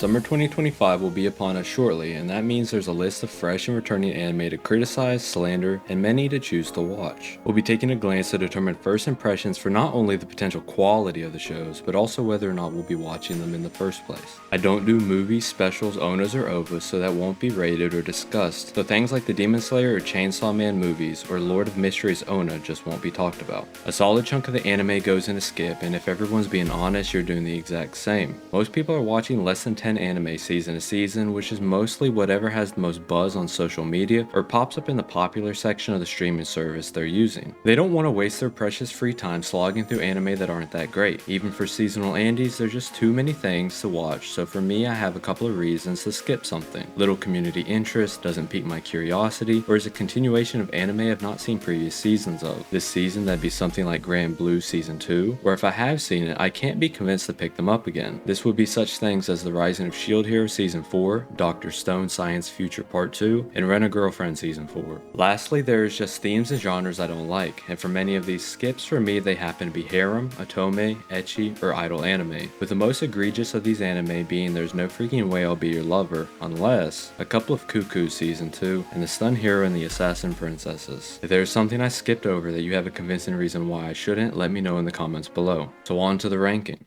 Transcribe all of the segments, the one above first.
Summer 2025 will be upon us shortly, and that means there's a list of fresh and returning anime to criticize, slander, and many to choose to watch. We'll be taking a glance to determine first impressions for not only the potential quality of the shows, but also whether or not we'll be watching them in the first place. I don't do movies, specials, onas, or ovas, so that won't be rated or discussed, though things like the Demon Slayer or Chainsaw Man movies or Lord of Mysteries Ona just won't be talked about. A solid chunk of the anime goes into skip, and if everyone's being honest, you're doing the exact same. Most people are watching less than 10 anime season to season, which is mostly whatever has the most buzz on social media or pops up in the popular section of the streaming service they're using. They don't want to waste their precious free time slogging through anime that aren't that great. Even for seasonal andies, there's just too many things to watch, so for me I have a couple of reasons to skip something. Little community interest, doesn't pique my curiosity, or is a continuation of anime I've not seen previous seasons of. This season that'd be something like Grand Blue Season 2, or if I have seen it, I can't be convinced to pick them up again. This would be such things as The Rising of Shield Hero Season 4, Dr. Stone Science Future Part 2, and Rent a Girlfriend Season 4. Lastly, there's just themes and genres I don't like, and for many of these skips, for me they happen to be harem, otome, ecchi, or idol anime, with the most egregious of these anime being There's No Freaking Way I'll Be Your Lover, unless a couple of Cuckoo Season 2, and the Stun Hero and the Assassin Princesses. If there's something I skipped over that you have a convincing reason why I shouldn't, let me know in the comments below. So on to the ranking.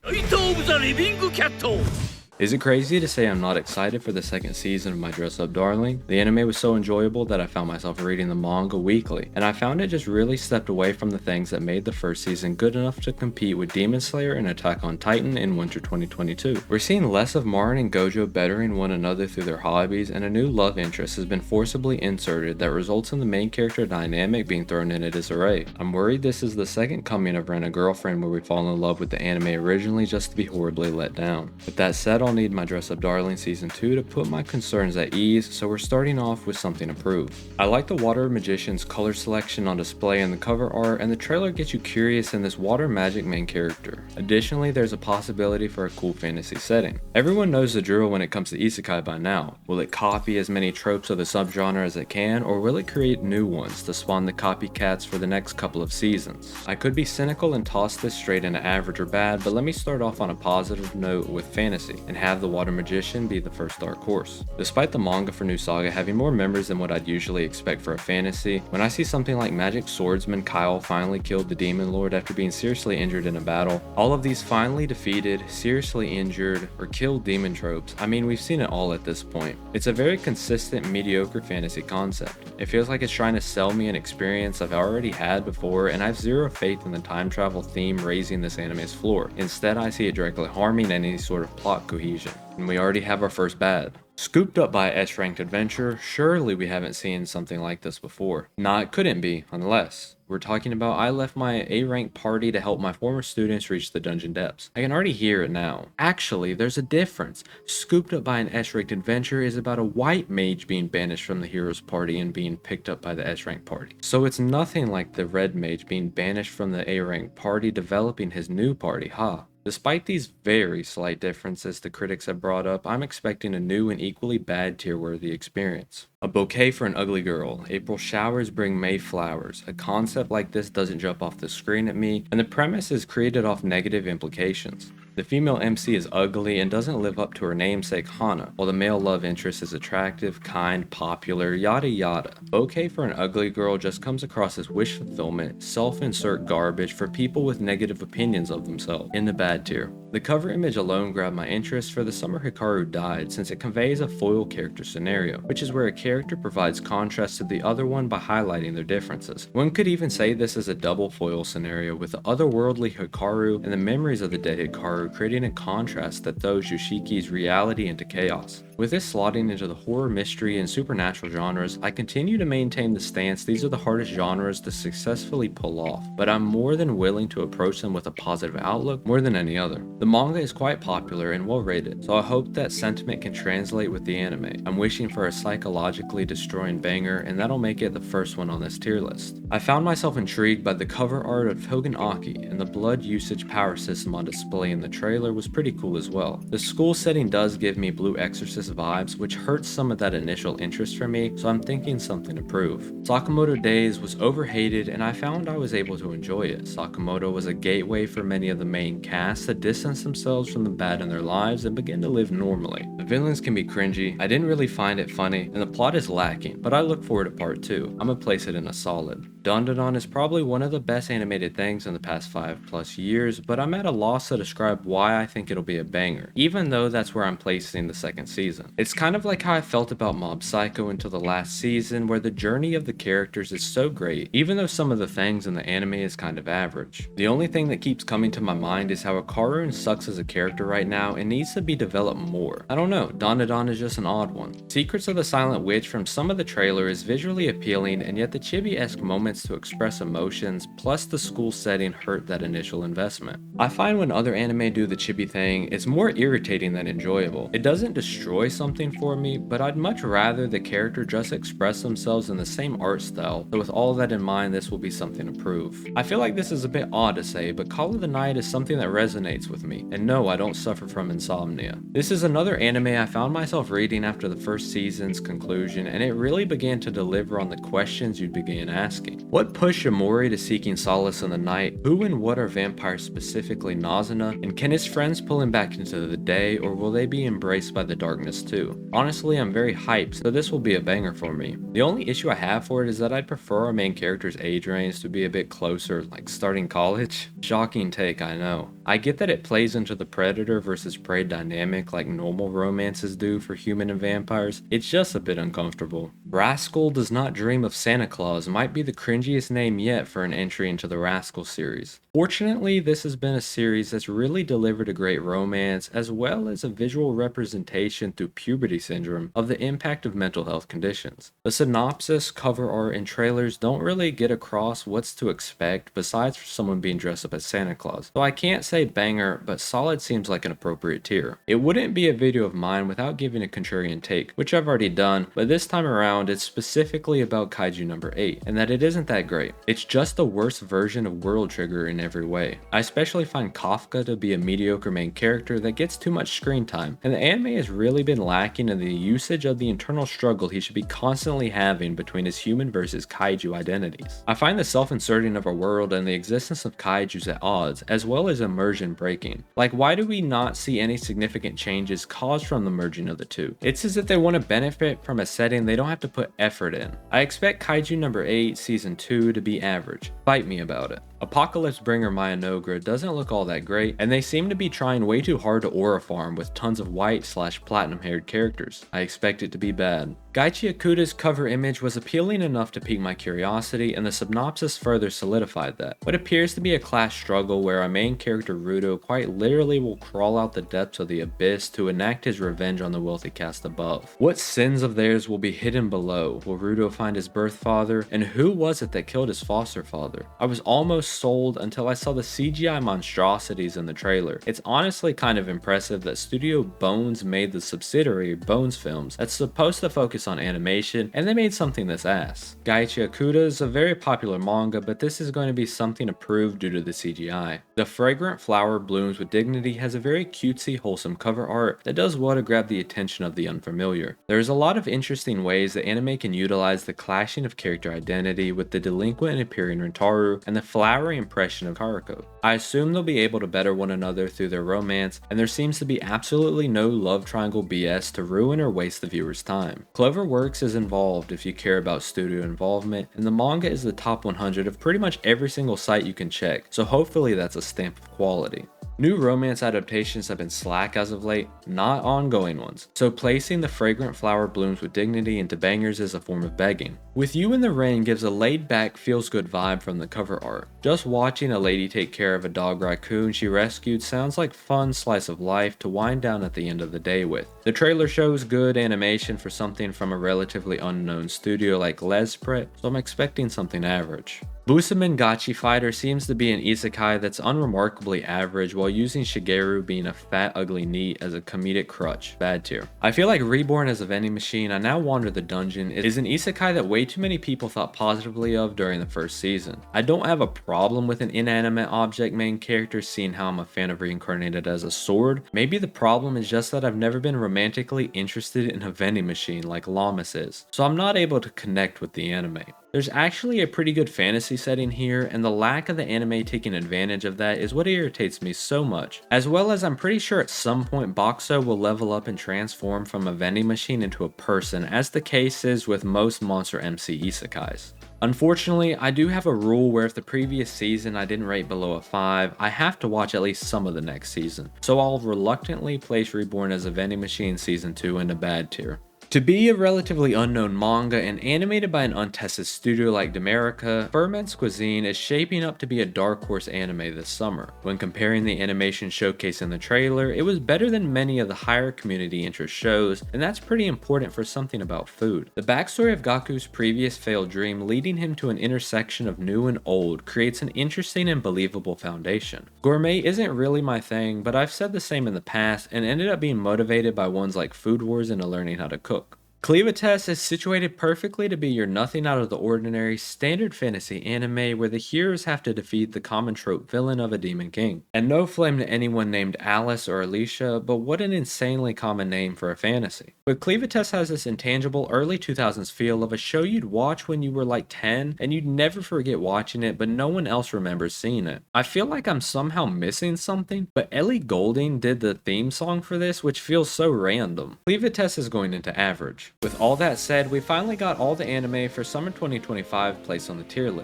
Is it crazy to say I'm not excited for the second season of My Dress Up Darling? The anime was so enjoyable that I found myself reading the manga weekly, and I found it just really stepped away from the things that made the first season good enough to compete with Demon Slayer and Attack on Titan in winter 2022. We're seeing less of Marin and Gojo bettering one another through their hobbies, and a new love interest has been forcibly inserted that results in the main character dynamic being thrown into disarray. I'm worried this is the second coming of Rent a Girlfriend where we fall in love with the anime originally just to be horribly let down. With that said, I'll need My Dress Up Darling Season 2 to put my concerns at ease, so we're starting off with something to prove. I like the Water Magician's color selection on display in the cover art, and the trailer gets you curious in this water magic main character. Additionally, there's a possibility for a cool fantasy setting. Everyone knows the drill when it comes to isekai by now. Will it copy as many tropes of the subgenre as it can, or will it create new ones to spawn the copycats for the next couple of seasons? I could be cynical and toss this straight into average or bad, but let me start off on a positive note with fantasy, and have the Water Magician be the first dark horse. Despite the manga for New Saga having more members than what I'd usually expect for a fantasy, when I see something like Magic Swordsman Kyle finally killed the Demon Lord after being seriously injured in a battle, all of these finally defeated, seriously injured, or killed demon tropes, I mean we've seen it all at this point. It's a very consistent, mediocre fantasy concept. It feels like it's trying to sell me an experience I've already had before, and I have zero faith in the time travel theme raising this anime's floor. Instead, I see it directly harming any sort of plot cohesion. And we already have our first bad. Scooped up by Srank Adventure, surely we haven't seen something like this before. Nah, it couldn't be, unless we're talking about I left my A-rank party to help my former students reach the dungeon depths. I can already hear it now. Actually, there's a difference. Scooped Up by an S-ranked adventure is about a white mage being banished from the hero's party and being picked up by the S-ranked party. So it's nothing like the red mage being banished from the A-ranked party developing his new party, huh? Despite these very slight differences the critics have brought up, I'm expecting a new and equally bad tier-worthy experience. A bouquet for an ugly girl. April showers bring May flowers. A concept like this doesn't jump off the screen at me, and the premise is created off negative implications. The female MC is ugly and doesn't live up to her namesake Hana, while the male love interest is attractive, kind, popular, yada yada. Bouquet for an ugly girl just comes across as wish fulfillment, self-insert garbage for people with negative opinions of themselves, in the bad tier. The cover image alone grabbed my interest for the summer Hikaru died, since it conveys a foil character scenario, which is where a character provides contrast to the other one by highlighting their differences. One could even say this is a double foil scenario, with the otherworldly Hikaru and the memories of the dead Hikaru creating a contrast that throws Yoshiki's reality into chaos. With this slotting into the horror, mystery, and supernatural genres, I continue to maintain the stance these are the hardest genres to successfully pull off, but I'm more than willing to approach them with a positive outlook more than any other. The manga is quite popular and well rated, so I hope that sentiment can translate with the anime. I'm wishing for a psychologically destroying banger, and that'll make it the first one on this tier list. I found myself intrigued by the cover art of Hogan Aki, and the blood usage power system on display in the trailer was pretty cool as well. The school setting does give me Blue Exorcist romance vibes, which hurts some of that initial interest for me, so I'm thinking something to prove. Sakamoto Days was overhated and I found I was able to enjoy it. Sakamoto was a gateway for many of the main cast to distance themselves from the bad in their lives and begin to live normally. The villains can be cringy, I didn't really find it funny, and the plot is lacking, but I look forward to part 2. I'ma place it in a solid. Dandadan is probably one of the best animated things in the past 5+ years, but I'm at a loss to describe why I think it'll be a banger, even though that's where I'm placing the second season. It's kind of like how I felt about Mob Psycho until the last season, where the journey of the characters is so great, even though some of the things in the anime is kind of average. The only thing that keeps coming to my mind is how Akarun sucks as a character right now and needs to be developed more. I don't know, Dandadan is just an odd one. Secrets of the Silent Witch from some of the trailer is visually appealing, and yet the chibi-esque moments to express emotions plus the school setting hurt that initial investment. I find when other anime do the chibi thing, it's more irritating than enjoyable. It doesn't destroy something for me, but I'd much rather the character just express themselves in the same art style, so with all that in mind, this will be something to prove. I feel like this is a bit odd to say, but Call of the Night is something that resonates with me, and no, I don't suffer from insomnia. This is another anime I found myself reading after the first season's conclusion, and it really began to deliver on the questions you'd begin asking. What pushed Yamori to seeking solace in the night? Who and what are vampires, specifically Nazuna? And can his friends pull him back into the day, or will they be embraced by the darkness too? Honestly, I'm very hyped, so this will be a banger for me. The only issue I have for it is that I'd prefer our main character's age range to be a bit closer, like starting college. Shocking take, I know. I get that it plays into the predator versus prey dynamic like normal romances do for human and vampires, it's just a bit uncomfortable. Rascal Does Not Dream of Santa Claus might be the cringiest name yet for an entry into the Rascal series. Fortunately, this has been a series that's really delivered a great romance as well as a visual representation through puberty syndrome of the impact of mental health conditions. The synopsis, cover art, and trailers don't really get across what's to expect besides for someone being dressed up as Santa Claus, so I can't say banger, but solid seems like an appropriate tier. It wouldn't be a video of mine without giving a contrarian take, which I've already done, but this time around it's specifically about Kaiju No. 8, and that it isn't that great. It's just the worst version of World Trigger in every way. I especially find Kafka to be a mediocre main character that gets too much screen time, and the anime has really been lacking in the usage of the internal struggle he should be constantly having between his human versus kaiju identities. I find the self-inserting of our world and the existence of kaijus at odds, as well as immersion breaking. Like, why do we not see any significant changes caused from the merging of the two? It's as if they want to benefit from a setting they don't have to put effort in. I expect Kaiju No. 8 Season 2 to be average. Fight me about it. Apocalypse Bringer Myanogra doesn't look all that great, and they seem to be trying way too hard to aura farm with tons of white/platinum haired characters. I expect it to be bad. Gaichi Akuda's cover image was appealing enough to pique my curiosity, and the synopsis further solidified that. What appears to be a class struggle where our main character Rudo quite literally will crawl out the depths of the abyss to enact his revenge on the wealthy caste above. What sins of theirs will be hidden below? Will Rudo find his birth father? And who was it that killed his foster father? I was almost sold until I saw the CGI monstrosities in the trailer. It's honestly kind of impressive that Studio Bones made the subsidiary Bones Films that's supposed to focus on animation, and they made something that's ass. Gaichi Akuda is a very popular manga, but this is going to be something approved due to the CGI. The Fragrant Flower Blooms with Dignity has a very cutesy, wholesome cover art that does well to grab the attention of the unfamiliar. There's a lot of interesting ways that anime can utilize the clashing of character identity with the delinquent and appearing Rentaru and the flowery impression of Karako. I assume they'll be able to better one another through their romance, and there seems to be absolutely no love triangle BS to ruin or waste the viewer's time. Cloverworks is involved if you care about studio involvement, and the manga is the top 100 of pretty much every single site you can check, so hopefully that's a stamp of quality. New romance adaptations have been slack as of late, not ongoing ones, so placing the Fragrant Flower Blooms with Dignity into bangers is a form of begging. With You in the Rain gives a laid-back, feels-good vibe from the cover art. Just watching a lady take care of a dog raccoon she rescued sounds like fun slice of life to wind down at the end of the day with. The trailer shows good animation for something from a relatively unknown studio like Lespret, so I'm expecting something average. Busaman Gachi Fighter seems to be an isekai that's unremarkably average while using Shigeru being a fat ugly NEET as a comedic crutch. Bad tier. I feel like Reborn as a vending machine, I Now Wander the Dungeon is an isekai that way too many people thought positively of during the first season. I don't have a problem with an inanimate object main character seeing how I'm a fan of reincarnated as a sword. Maybe the problem is just that I've never been romantically interested in a vending machine like Lamas is, so I'm not able to connect with the anime. There's actually a pretty good fantasy setting here, and the lack of the anime taking advantage of that is what irritates me so much. As well as I'm pretty sure at some point Boxo will level up and transform from a vending machine into a person, as the case is with most Monster MC isekais. Unfortunately, I do have a rule where if the previous season I didn't rate below a 5, I have to watch at least some of the next season, so I'll reluctantly place Reborn as a vending machine season 2 in a bad tier. To be a relatively unknown manga and animated by an untested studio like Demerica, Burmans Cuisine is shaping up to be a dark horse anime this summer. When comparing the animation showcased in the trailer, it was better than many of the higher community interest shows, and that's pretty important for something about food. The backstory of Gaku's previous failed dream leading him to an intersection of new and old creates an interesting and believable foundation. Gourmet isn't really my thing, but I've said the same in the past and ended up being motivated by ones like Food Wars into learning how to cook. Cleest is situated perfectly to be your nothing out of the ordinary standard fantasy anime where the heroes have to defeat the common trope villain of a demon king. And no flame to anyone named Alice or Alicia, but what an insanely common name for a fantasy. But Cleest has this intangible early 2000s feel of a show you'd watch when you were like 10 and you'd never forget watching it, but no one else remembers seeing it. I feel like I'm somehow missing something, but Ellie Goulding did the theme song for this, which feels so random. Cleest is going into average. With all that said, we finally got all the anime for summer 2025 placed on the tier list.